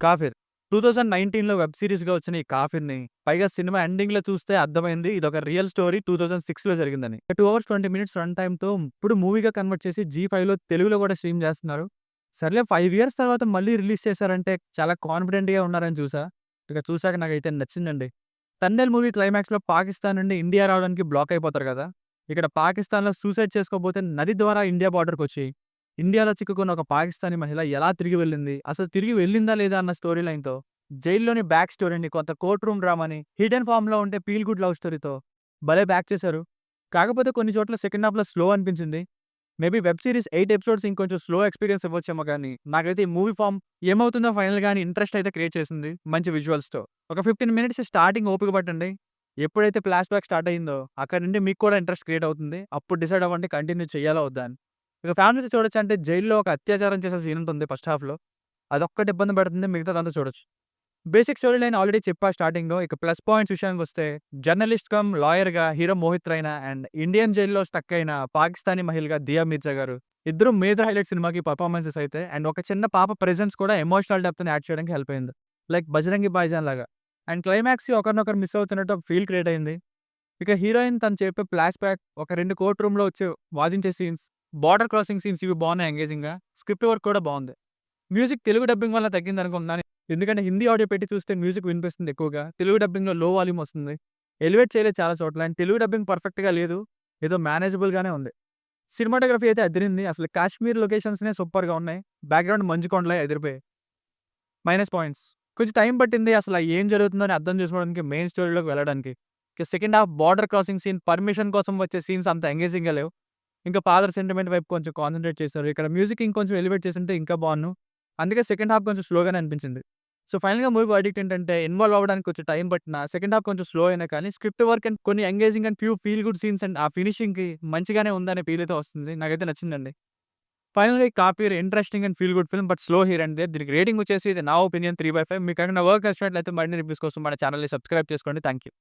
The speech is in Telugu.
'కాఫిర్' 2019లో వెబ్ సీరీస్‌గా వచ్చిన ఈ 'కాఫిర్‌ని' పైగా సినిమా ఎండింగ్‌లో చూస్తే అర్థమైంది ఇదొక రియల్ స్టోరీ 2006లో జరిగిందని. 2 అవర్స్ 20 మినిట్స్ రన్ టైమ్‌తో ఇప్పుడు మూవీగా కన్వర్ట్ చేసి జీ5లో తెలుగులో కూడా స్ట్రీమ్ చేస్తున్నారు. సర్లే 5 ఇయర్స్ తర్వాత మళ్ళీ రిలీజ్ చేశారంటే చాలా కాన్ఫిడెంట్‌గా ఉన్నారని చూసా. ఇక చూసాక నాకైతే నచ్చిందండి. 'తండేల్' మూవీ క్లైమాక్స్‌లో పాకిస్తాన్ నుండి ఇండియా రావడానికి బ్లాక్ అయిపోతారు కదా! ఇక్కడ పాకిస్తాన్‌లో సూసైడ్ చేసుకోబోతే నది ద్వారా ఇండియా బోర్డర్‌కొచ్చి ఇండియాలో చిక్కుకున్న ఒక పాకిస్తానీ మహిళ ఎలా తిరిగి వెళ్ళింది? అసలు తిరిగి వెళ్ళిందా లేదా అన్న స్టోరీ లైన్‌తో, జైల్లోని బ్యాక్ స్టోరీని, కొంత కోర్ట్ రూమ్ డ్రామాని, హిడెన్ ఫార్మ్‌లో ఉంటే ఫీల్ గుడ్ లవ్ స్టోరీతో భలే బ్యాక్ చేశారు. కాకపోతే కొన్ని చోట్ల సెకండ్ హాఫ్‌లో స్లో అనిపించింది. మేబీ వెబ్ సీరీస్ 8 ఎపిసోడ్స్ ఇంకొంచెం స్లో ఎక్స్‌పీరియన్స్ ఇవ్వచ్చేమో గానీ, నాకైతే ఈ మూవీ ఫార్మ్ ఏమవుతుందో ఫైనల్‌గా అని ఇంట్రెస్ట్ అయితే క్రియేట్ చేసింది మంచి విజువల్స్‌తో. ఒక 15 మినిట్స్ స్టార్టింగ్ ఓపిక పట్టండి. ఎప్పుడైతే ఫ్లాష్ బ్యాక్ స్టార్ట్ అయిందో, అక్కడి నుండి మీకు కూడా ఇంట్రెస్ట్ క్రియేట్ అవుతుంది. అప్పుడు డిసైడ్ అవ్వండి కంటిన్యూ చేయాలా వద్దా అని. ఇక ఫ్యామిలీతో చూడొచ్చంటే జైల్‌లో ఒక అత్యాచారం చేసే సీన్ ఉంటుంది ఫస్ట్ హాఫ్‌లో. అదొక్కటి ఇబ్బంది పెడుతుంది. మిగతాదంతా చూడొచ్చు. బేసిక్ స్టోరీ లైన్ ఆల్రెడీ చెప్పా స్టార్టింగ్‌లో. ఇక ప్లస్ పాయింట్స్ విషయానికొస్తే జర్నలిస్ట్ కమ్ లాయర్‌గా hero Mohit Raina and Indian జైల్‌లో స్టక్ అయిన పాకిస్తానీ మహిళగా దియా మిర్జా గారు. ఇద్దరు మేజర్ హైలైట్ సినిమాకి పెర్ఫార్మన్సెస్ అయితే అండ్ ఒక చిన్న పాప ప్రెజెన్స్ కూడా ఎమోషనల్ డెప్త్‌ని యాడ్ చేయడానికి హెల్ప్ అయింది. లైక్ 'బజరంగి భాయిజాన్' లాగా. అండ్ క్లైమాక్స్‌కి ఒకరినొకరు మిస్ అవుతున్నట్టు ఒక ఫీల్ క్రియేట్ అయింది. ఇక హీరోయిన్ తను చెప్పే ఫ్లాష్ బ్యాక్, ఒక 2 కోర్ట్ రూమ్‌లో వచ్చి వాదించే సీన్స్, బార్డర్ క్రాసింగ్ సీన్స్ ఇవి బాగున్నాయి ఎంగేజింగ్‌గా. స్క్రిప్ట్ వర్క్ కూడా బావుంది. మ్యూజిక్ తెలుగు డబ్బింగ్ వల్ల తగ్గిందనుకుంటున్నాను. ఎందుకంటే హిందీ ఆడియో పెట్టి చూస్తే మ్యూజిక్ వినిపిస్తుంది ఎక్కువగా. తెలుగు డబ్బింగ్‌లో లో వాల్యూమ్ వస్తుంది. ఎలివేట్ చేయలేదు చాలా చోట్ల. అండ్ తెలుగు డబ్బింగ్ పర్ఫెక్ట్‌గా లేదు. ఏదో మేనేజబుల్‌గానే ఉంది. సినిమాటోగ్రఫీ అయితే అదిరింది. అసలు కాశ్మీర్ లొకేషన్స్‌నే సూపర్‌గా ఉన్నాయి. బ్యాక్‌గ్రౌండ్ మంచు కొండలే అదిరిపోయాయి. Minus points. కొంచెం టైం పట్టింది అసల ఏం జరుగుతుందో అని అర్థం చేసుకోవడానికి మెయిన్ స్టోరీలోకి వెళ్ళడానికి. ఇక second half border crossing scene, permission కోసం వచ్చే సీన్స్ అంత ఎంగేజింగ్‌గా లేవు. ఇంకా ఫాదర్ సెంటిమెంట్ వైపు కొంచెం కాన్సంట్రేట్ చేశారు. ఇక్కడ మ్యూజిక్ ఇంకొంచెం ఎలివేట్ చేసుంటే ఇంకా బావున్ను. అందుకే సెకండ్ హాఫ్ కొంచెం స్లోగానే అనిపించింది. సో, ఫైనల్‌గా మూవీ వర్డిక్ట్ ఏంటంటే ఇన్వాల్వ్ అవ్వడానికి కొంచెం టైం పట్టినా, సెకండ్ హాఫ్ కొంచెం స్లో అయినా కానీ స్క్రిప్ట్ వర్క్ అండ్ కొన్ని engaging and feel good scenes and ఆ ఫినిషింగ్‌కి మంచిగానే ఉందనే ఫీల్ అయితే వస్తుంది. నాకైతే నచ్చిందండి. ఫైనల్‌గా ఈ 'Kaafir' interesting and feel good film but slow here and there. దీనికి రేటింగ్ వచ్చేసి ఇది నా ఒపీనియన్ 3/5. మీకేమైనా వర్క్ నచ్చినట్లయితే మరిన్ని రివ్యూస్ కోసం మన ఛానెల్‌ని సబ్స్క్రైబ్ చేసుకోండి. Thank you.